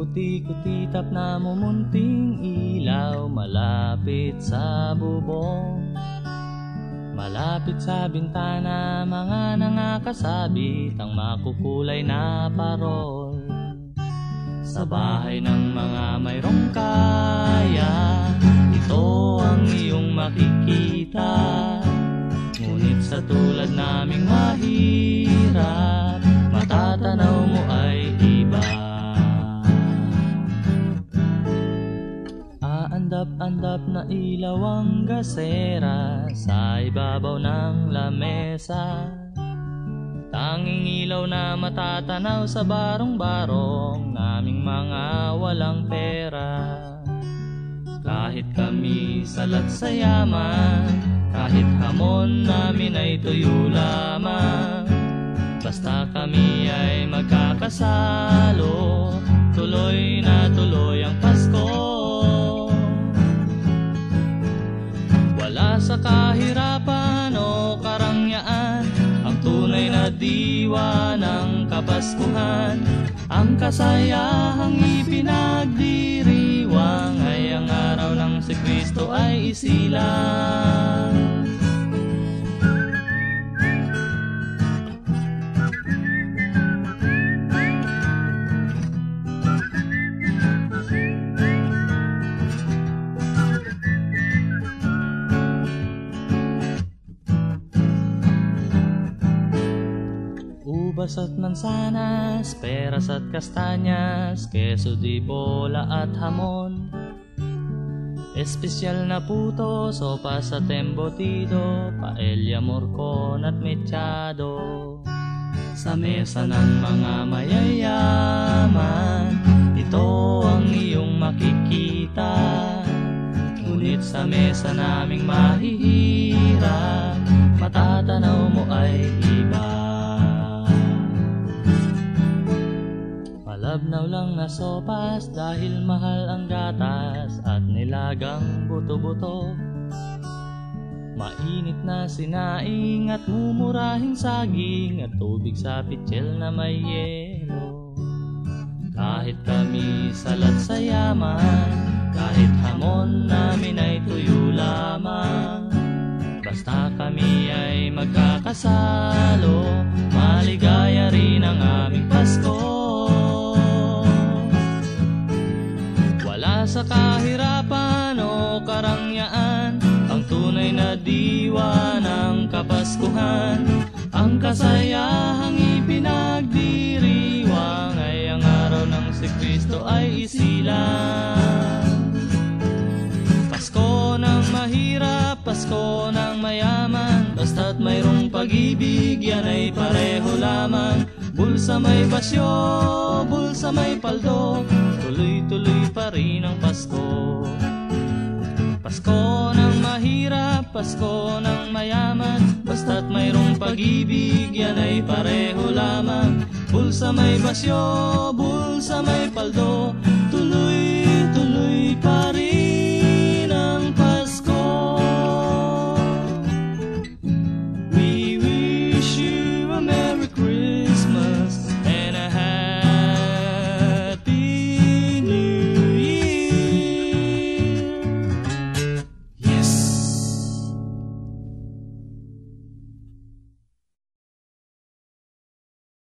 Kuti-kutitap na mumunting ilaw malapit sa bubong. Malapit sa bintana mga nangakasabit ang makukulay na parol. Sa bahay ng mga mayroong kaya, ito ang iyong makikita. Ngunit sa tulad naming mahirap, matatanaw mo ay iba. Aandap-andap na ilaw ang gasera sa ibabaw ng lamesa. Tanging ilaw na matatanaw sa barong-barong naming mga walang pera. Kahit kami salat sa yaman, kahit hamon namin ay tuyo lamang, basta kami ay magkakasalo, tuloy na tuloy ang Pasko. Wala sa kahirapan o karangyaan ang tunay na diwa ng Kapaskuhan. Ang kasayahang ipinagdiriwang ay ang araw ng si Kristo ay isilang. Ubas at mansanas, peras at kastanyas, keso di bola at hamon. Espesyal na puto, sopas at embutido, paella, morcon at mechado. Sa mesa ng mga mayayaman, ito ang iyong makikita. Ngunit sa mesa naming mahihirap, matatanaw mo ay iba. Malabnaw lang na sopas dahil mahal ang gatas at nilagang buto-buto. Mainit na sinaing at mumurahing saging at tubig sa pitsil na may yelo. Kahit kami salat sa yaman, kahit hamon namin ay tuyo lamang, basta kami ay magkakasalo, maligaya rin ang aming Pasko. Sa kahirapan o karangyaan, ang tunay na diwa ng Kapaskuhan. Ang kasayahang ipinagdiriwang ay ang araw ng si Kristo ay isilang. Pasko ng mahirap, Pasko ng mayaman, basta't mayroong pag-ibig, yan ay pareho lamang. Bulsa may basyo, bulsa may paldo, tuloy-tuloy pa rin ang Pasko. Pasko ng mahirap, Pasko ng mayaman, basta't mayroong pag-ibig, yan ay pareho lamang. Bulsa may basyo, bulsa